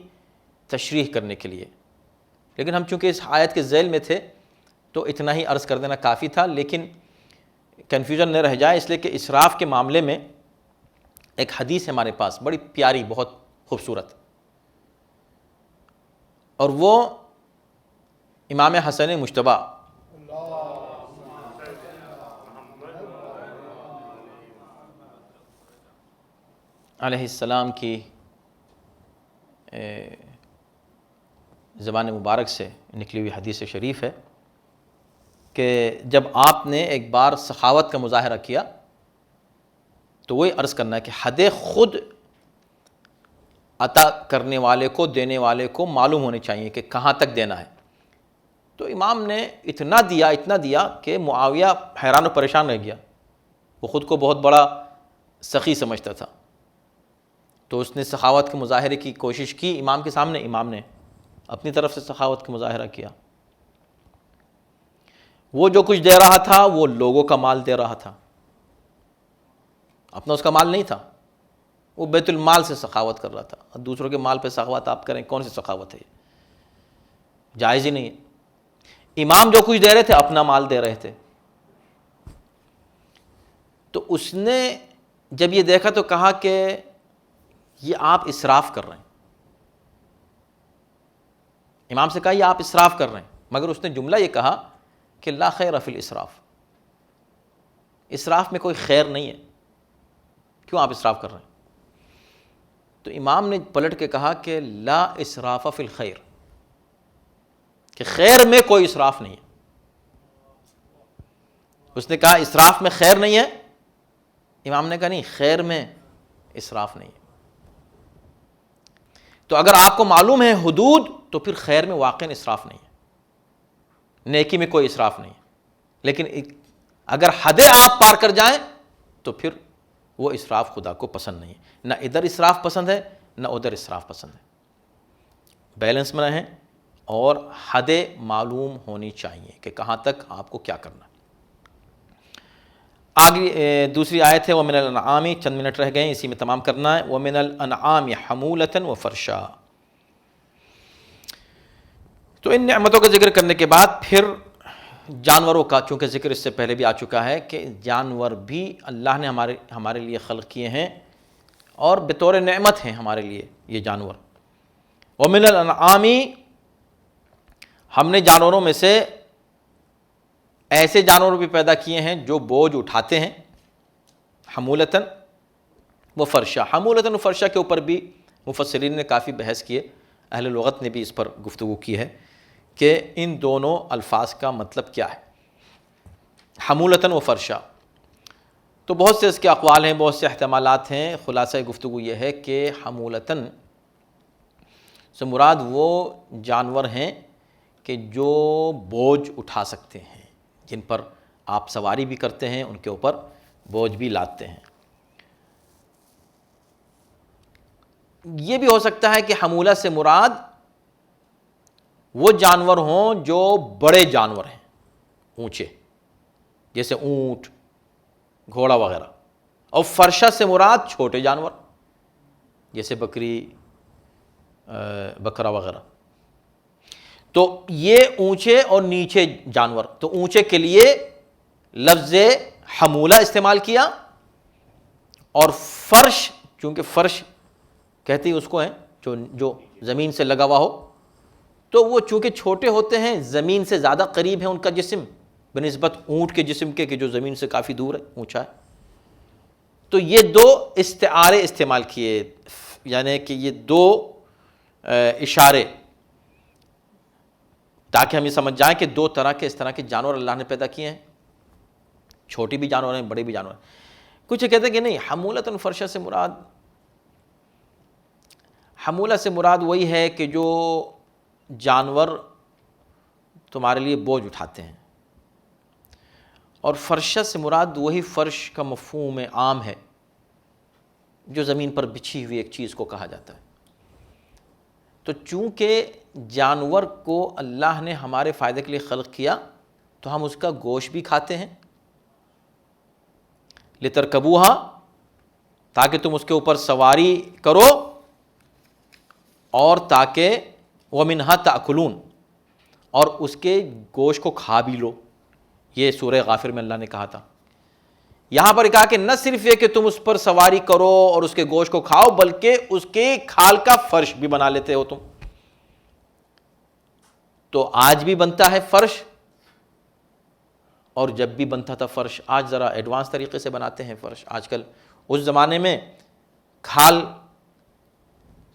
تشریح کرنے کے لیے، لیکن ہم چونکہ اس آیت کے ذیل میں تھے تو اتنا ہی عرض کر دینا کافی تھا، لیکن کنفیوژن نہ رہ جائے اس لیے کہ اسراف کے معاملے میں ایک حدیث ہے ہمارے پاس بڑی پیاری، بہت خوبصورت، اور وہ امام حسن مجتبی علیہ السلام کی زبان مبارک سے نکلی ہوئی حدیث شریف ہے کہ جب آپ نے ایک بار سخاوت کا مظاہرہ کیا تو وہی عرض کرنا ہے کہ حد خود عطا کرنے والے کو، دینے والے کو معلوم ہونی چاہیے کہ کہاں تک دینا ہے۔ تو امام نے اتنا دیا کہ معاویہ حیران و پریشان رہ گیا۔ وہ خود کو بہت بڑا سخی سمجھتا تھا، تو اس نے سخاوت کے مظاہرے کی کوشش کی امام کے سامنے، امام نے اپنی طرف سے سخاوت کا مظاہرہ کیا۔ وہ جو کچھ دے رہا تھا وہ لوگوں کا مال دے رہا تھا، اپنا اس کا مال نہیں تھا، وہ بیت المال سے سخاوت کر رہا تھا۔ اور دوسروں کے مال پہ سخاوت آپ کریں، کون سی سخاوت ہے؟ جائز ہی نہیں ہے۔ امام جو کچھ دے رہے تھے اپنا مال دے رہے تھے۔ تو اس نے جب یہ دیکھا تو کہا کہ یہ آپ اسراف کر رہے ہیں۔ امام سے کہا یہ آپ اسراف کر رہے ہیں، مگر اس نے جملہ یہ کہا کہ لا خیر فی الاسراف، اسراف میں کوئی خیر نہیں ہے، کیوں آپ اسراف کر رہے ہیں؟ تو امام نے پلٹ کے کہا کہ لا اسراف فی الخیر، کہ خیر میں کوئی اسراف نہیں ہے۔ اس نے کہا اسراف میں خیر نہیں ہے، امام نے کہا نہیں، خیر میں اسراف نہیں ہے۔ تو اگر آپ کو معلوم ہے حدود، تو پھر خیر میں واقعی اسراف نہیں ہے، نیکی میں کوئی اسراف نہیں ہے۔ لیکن اگر حدیں آپ پار کر جائیں تو پھر وہ اسراف خدا کو پسند نہیں ہے۔ نہ ادھر اسراف پسند ہے نہ ادھر اسراف پسند ہے۔ بیلنس میں رہیں اور حدیں معلوم ہونی چاہیے کہ کہاں تک آپ کو کیا کرنا ہے۔ آگے دوسری آیت ہے وَمِنَ الْأَنْعَامِ، چند منٹ رہ گئے ہیں، اسی میں تمام کرنا ہے۔ وَمِنَ الْأَنْعَامِ حَمُولَةً وَفَرْشًا۔ تو ان نعمتوں کا ذکر کرنے کے بعد پھر جانوروں کا، چونکہ ذکر اس سے پہلے بھی آ چکا ہے کہ جانور بھی اللہ نے ہمارے لیے خلق کیے ہیں اور بطور نعمت ہیں ہمارے لیے یہ جانور۔ وَمِنَ الْأَنْعَامِ، ہم نے جانوروں میں سے ایسے جانور بھی پیدا کیے ہیں جو بوجھ اٹھاتے ہیں، حمولتاً وفرشا۔ حمولتاً وفرشا کے اوپر بھی مفسرین نے کافی بحث کیے، اہل لغت نے بھی اس پر گفتگو کی ہے کہ ان دونوں الفاظ کا مطلب کیا ہے، حمولتاً وفرشا۔ تو بہت سے اس کے اقوال ہیں، بہت سے احتمالات ہیں۔ خلاصہ گفتگو یہ ہے کہ حمولتاً سے مراد وہ جانور ہیں کہ جو بوجھ اٹھا سکتے ہیں، جن پر آپ سواری بھی کرتے ہیں، ان کے اوپر بوجھ بھی لاتے ہیں۔ یہ بھی ہو سکتا ہے کہ حمولہ سے مراد وہ جانور ہوں جو بڑے جانور ہیں، اونچے، جیسے اونٹ، گھوڑا وغیرہ، اور فرشہ سے مراد چھوٹے جانور جیسے بکری، بکرا وغیرہ۔ تو یہ اونچے اور نیچے جانور، تو اونچے کے لیے لفظ حمولہ استعمال کیا، اور فرش، چونکہ فرش کہتے ہی اس کو ہیں جو زمین سے لگا ہوا ہو، تو وہ چونکہ چھوٹے ہوتے ہیں، زمین سے زیادہ قریب ہے ان کا جسم بنسبت اونٹ کے جسم کے، کہ جو زمین سے کافی دور ہے، اونچا ہے۔ تو یہ دو استعارے استعمال کیے، یعنی کہ یہ دو اشارے، تاکہ ہم یہ سمجھ جائیں کہ دو طرح کے اس طرح کے جانور اللہ نے پیدا کیے ہیں، چھوٹے بھی جانور ہیں، بڑے بھی جانور ہیں۔ کچھ کہتے ہیں کہ نہیں، حمولۃ فرشہ سے مراد، حمولہ سے مراد وہی ہے کہ جو جانور تمہارے لیے بوجھ اٹھاتے ہیں، اور فرشہ سے مراد وہی فرش کا مفہوم عام ہے جو زمین پر بچھی ہوئی ایک چیز کو کہا جاتا ہے۔ تو چونکہ جانور کو اللہ نے ہمارے فائدے کے لیے خلق کیا، تو ہم اس کا گوشت بھی کھاتے ہیں، لترکبوہا، تاکہ تم اس کے اوپر سواری کرو، اور تاکہ ومنہا تأکلون، اور اس کے گوشت کو کھا بھی لو۔ یہ سورہ غافر میں اللہ نے کہا تھا۔ یہاں پر کہا کہ نہ صرف یہ کہ تم اس پر سواری کرو اور اس کے گوشت کو کھاؤ، بلکہ اس کے کھال کا فرش بھی بنا لیتے ہو تم۔ تو آج بھی بنتا ہے فرش، اور جب بھی بنتا تھا فرش، آج ذرا ایڈوانس طریقے سے بناتے ہیں فرش۔ آج کل، اس زمانے میں کھال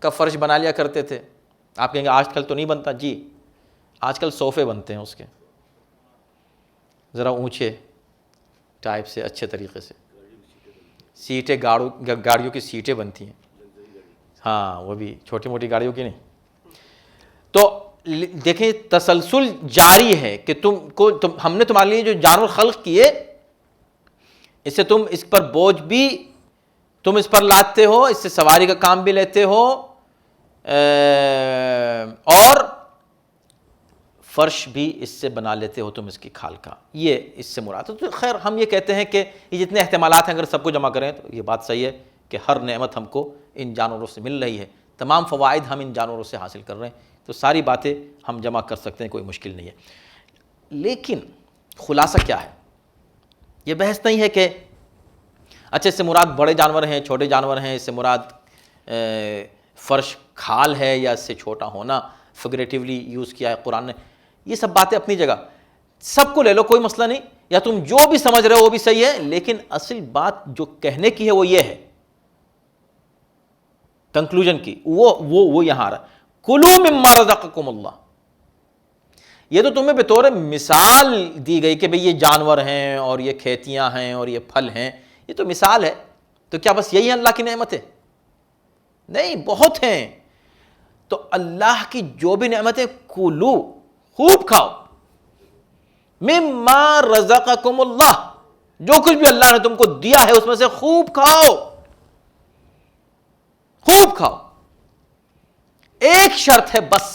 کا فرش بنا لیا کرتے تھے. آپ کہیں گے آج کل تو نہیں بنتا. جی آج کل صوفے بنتے ہیں اس کے, ذرا اونچے ٹائپ سے, اچھے طریقے سے. سیٹیں گاڑیوں کی سیٹیں بنتی ہیں, ہاں وہ بھی چھوٹی موٹی گاڑیوں کی نہیں. تو دیکھیں تسلسل جاری ہے کہ ہم نے تمہارے لیے جو جانور خلق کیے, اس سے تم اس پر بوجھ بھی تم اس پر لاتے ہو, اس سے سواری کا کام بھی لیتے ہو, اور فرش بھی اس سے بنا لیتے ہو تم اس کی کھال کا. یہ اس سے مراد ہے. تو خیر ہم یہ کہتے ہیں کہ یہ جتنے احتمالات ہیں اگر سب کو جمع کریں تو یہ بات صحیح ہے کہ ہر نعمت ہم کو ان جانوروں سے مل رہی ہے, تمام فوائد ہم ان جانوروں سے حاصل کر رہے ہیں. تو ساری باتیں ہم جمع کر سکتے ہیں, کوئی مشکل نہیں ہے. لیکن خلاصہ کیا ہے؟ یہ بحث نہیں ہے کہ اچھا اس سے مراد بڑے جانور ہیں, چھوٹے جانور ہیں, اس سے مراد فرش کھال ہے یا اس سے چھوٹا ہونا فگریٹیولی یوز کیا ہے قرآن نے. یہ سب باتیں اپنی جگہ, سب کو لے لو, کوئی مسئلہ نہیں, یا تم جو بھی سمجھ رہے ہو وہ بھی صحیح ہے. لیکن اصل بات جو کہنے کی ہے وہ یہ ہے, کنکلوژن کی, وہ یہاں آ رہا ہے, کلوا مما رزقکم اللہ. یہ تو تمہیں بطور مثال دی گئی کہ بھئی یہ جانور ہیں اور یہ کھیتیاں ہیں اور یہ پھل ہیں, یہ تو مثال ہے. تو کیا بس یہی اللہ کی نعمت ہے؟ نہیں, بہت ہیں. تو اللہ کی جو بھی نعمتیں, کلو, خوب کھاؤ, مما رزقکم اللہ, جو کچھ بھی اللہ نے تم کو دیا ہے اس میں سے خوب کھاؤ, خوب کھاؤ. ایک شرط ہے بس,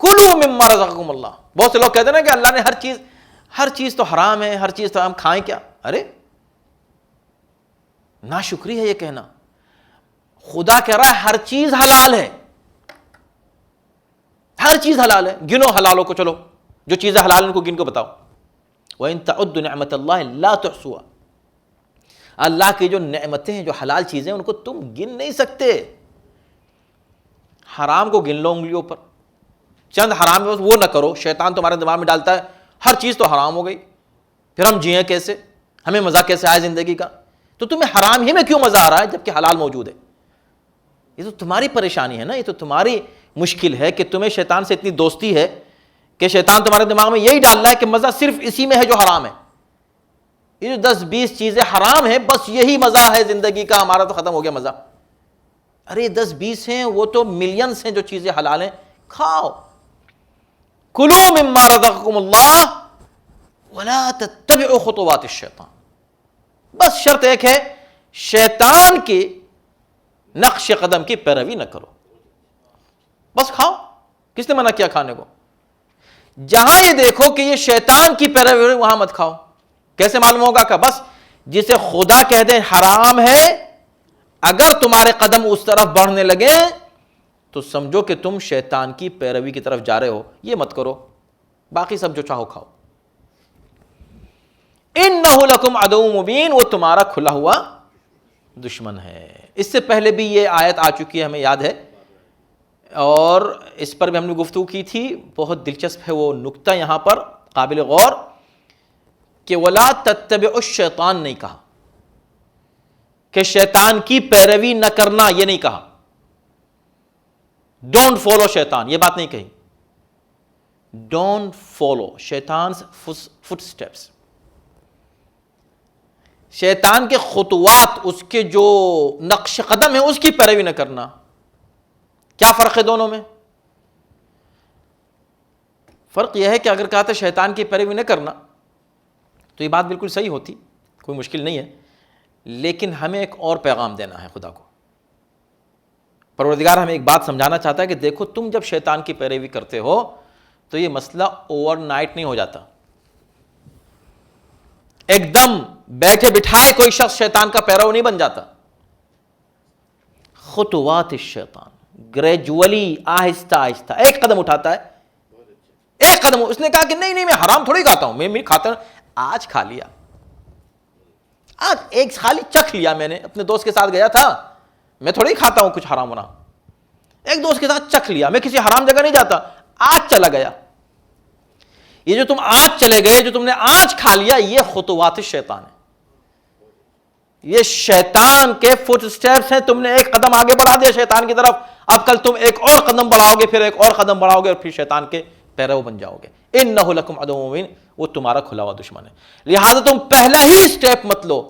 کلوا مما رزقکم اللہ. بہت سے لوگ کہتے ہیں نا کہ اللہ نے ہر چیز تو حرام ہے, ہر چیز تو ہم کھائیں کیا؟ ارے ناشکری ہے یہ کہنا. خدا کہہ رہا ہے ہر چیز حلال ہے, ہر چیز حلال ہے. گنو حلالوں کو, چلو جو چیزیں حلال ان کو گن کو بتاؤ. وَإِن تَعُدُّوا نِعْمَةَ اللَّهِ لَا تُحْصُوهَا. اللہ کی جو نعمتیں ہیں, جو حلال چیزیں, ان کو تم گن نہیں سکتے. حرام کو گن لو انگلیوں پر, چند حرام ہے وہ نہ کرو. شیطان تمہارے دماغ میں ڈالتا ہے ہر چیز تو حرام ہو گئی, پھر ہم جئیں کیسے, ہمیں مزہ کیسے آئے زندگی کا. تو تمہیں حرام ہی میں کیوں مزہ آ رہا ہے جبکہ حلال موجود ہے؟ یہ تو تمہاری پریشانی ہے نا, یہ تو تمہاری مشکل ہے کہ تمہیں شیطان سے اتنی دوستی ہے کہ شیطان تمہارے دماغ میں یہی ڈال رہا ہے کہ مزہ صرف اسی میں ہے جو حرام ہے. یہ جو 10-20 چیزیں حرام ہیں بس یہی مزہ ہے زندگی کا, ہمارا تو ختم ہو گیا مزہ. ارے 10-20 ہیں, وہ تو ملینز ہیں جو چیزیں حلال ہیں. کھاؤ, کلوا مما رزقکم اللہ ولا تتبعوا خطوات الشیطان. بس شرط ایک ہے, شیطان کے نقش قدم کی پیروی نہ کرو, بس کھاؤ. کس نے منع کیا کھانے کو؟ جہاں یہ دیکھو کہ یہ شیطان کی پیروی وہاں مت کھاؤ. کیسے معلوم ہوگا کہ بس جسے خدا کہہ دیں حرام ہے, اگر تمہارے قدم اس طرف بڑھنے لگے تو سمجھو کہ تم شیطان کی پیروی کی طرف جا رہے ہو. یہ مت کرو, باقی سب جو چاہو کھاؤ. انہ لکم عدو مبین, وہ تمہارا کھلا ہوا دشمن ہے. اس سے پہلے بھی یہ آیت آ چکی ہے, ہمیں یاد ہے, اور اس پر بھی ہم نے گفتگو کی تھی. بہت دلچسپ ہے وہ نکتہ یہاں پر, قابل غور, کہ ولا تتبعوا الشیطان نہیں کہا, کہ شیطان کی پیروی نہ کرنا یہ نہیں کہا. ڈونٹ فالو شیطان, یہ بات نہیں کہی. ڈونٹ فالو شیطان's فٹ سٹیپس, شیطان کے خطوات, اس کے جو نقش قدم ہے اس کی پیروی نہ کرنا. کیا فرق ہے دونوں میں؟ فرق یہ ہے کہ اگر کہا تھا شیطان کی پیروی نہ کرنا تو یہ بات بالکل صحیح ہوتی, کوئی مشکل نہیں ہے. لیکن ہمیں ایک اور پیغام دینا ہے خدا کو. پروردگار ہمیں ایک بات سمجھانا چاہتا ہے کہ دیکھو تم جب شیطان کی پیروی کرتے ہو تو یہ مسئلہ اوور نائٹ نہیں ہو جاتا. ایک دم بیٹھے بٹھائے کوئی شخص شیطان کا پیرو نہیں بن جاتا. خطوات الشیطان, گریجولی, آہستہ آہستہ ایک قدم اٹھاتا ہے, ایک قدم. اس نے کہا کہ نہیں میں حرام تھوڑی کھاتا ہوں, میں کھاتا ہوں, آج کھا لیا, آج ایک خالی چکھ لیا. میں نے اپنے دوست کے ساتھ گیا تھا, میں تھوڑی کھاتا ہوں کچھ حرام ہونا, ایک دوست کے ساتھ چکھ لیا. میں کسی حرام جگہ نہیں جاتا, آج چلا گیا. یہ جو تم آج چلے گئے, جو تم نے آج کھا لیا, یہ خطوات الشیطان ہے. یہ شیطان کے فٹ سٹیپس ہیں، تم نے ایک قدم آگے بڑھا دیا شیطان کی طرف، اب کل تم ایک اور قدم بڑھاؤ گے، پھر ایک اور قدم بڑھاؤ گے، اور پھر شیطان کے پیرو بن جاؤ گے۔ انہ لکم عدو مبین، وہ تمہارا کھلا ہوا دشمن ہے، لہذا تم پہلا ہی سٹیپ مت لو۔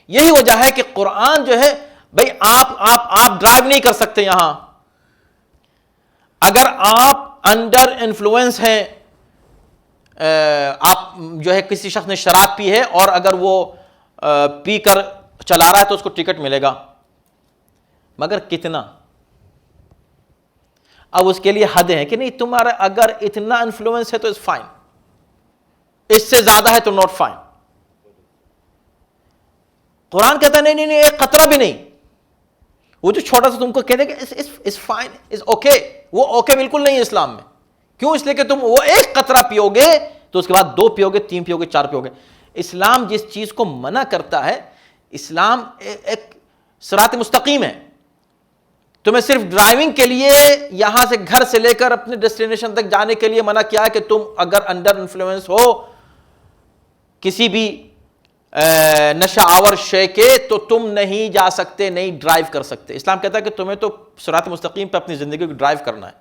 یہی وجہ ہے کہ قرآن جو ہے بھئی آپ ڈرائیو نہیں کر سکتے یہاں، اگر آپ انڈر انفلوئنس ہیں، آپ جو ہے کسی شخص نے شراب پی ہے اور اگر وہ پی کر چلا رہا ہے تو اس کو ٹکٹ ملے گا، مگر کتنا؟ اب اس کے لیے حد ہے کہ نہیں، تمہارا اگر اتنا انفلوئنس ہے تو اٹس فائن، اس سے زیادہ ہے تو ناٹ فائن۔ قرآن کہتا ہے نہیں، ایک قطرہ بھی نہیں۔ وہ جو چھوٹا سا تم کو کہتے ہیں کہ اٹس فائن، اٹس اوکے، وہ اوکے بالکل نہیں ہے اسلام میں۔ کیوں؟ اس لیے کہ تم وہ ایک قطرہ پیو گے تو اس کے بعد 2 پیو گے، 3 پیو گے، 4 پیو گے۔ اسلام جس چیز کو منع کرتا ہے، اسلام ایک صراط مستقیم ہے۔ تمہیں صرف ڈرائیونگ کے لیے یہاں سے گھر سے لے کر اپنے ڈیسٹینیشن تک جانے کے لیے منع کیا ہے کہ تم اگر انڈر انفلوئنس ہو کسی بھی نشہ آور شے کے تو تم نہیں جا سکتے، نہیں ڈرائیو کر سکتے۔ اسلام کہتا ہے کہ تمہیں تو صراط مستقیم پہ اپنی زندگی کو ڈرائیو کرنا ہے،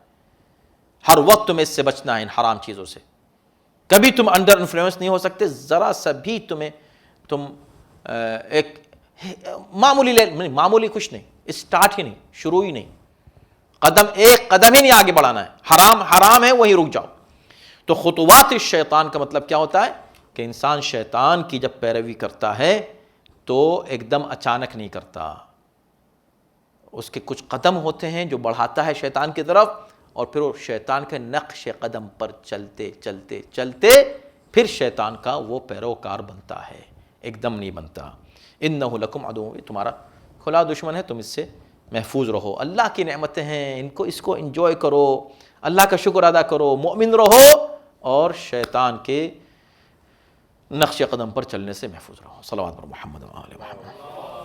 ہر وقت تمہیں اس سے بچنا ہے، ان حرام چیزوں سے۔ کبھی تم انڈر انفلوئنس نہیں ہو سکتے، ذرا سا بھی تم ایک معمولی کچھ نہیں، اسٹارٹ ہی نہیں، شروع ہی نہیں، ایک قدم ہی نہیں آگے بڑھانا ہے۔ حرام ہے، وہیں رک جاؤ۔ تو خطوات الشیطان کا مطلب کیا ہوتا ہے کہ انسان شیطان کی جب پیروی کرتا ہے تو ایک دم اچانک نہیں کرتا، اس کے کچھ قدم ہوتے ہیں جو بڑھاتا ہے شیطان کی طرف، اور پھر وہ شیطان کے نقش قدم پر چلتے چلتے چلتے پھر شیطان کا وہ پیروکار بنتا ہے، ایک دم نہیں بنتا۔ انہ لکم عدو، تمہارا کھلا دشمن ہے، تم اس سے محفوظ رہو۔ اللہ کی نعمتیں ہیں، اس کو انجوائے کرو، اللہ کا شکر ادا کرو، مومن رہو، اور شیطان کے نقش قدم پر چلنے سے محفوظ رہو۔ صلوات بر محمد و آل محمد۔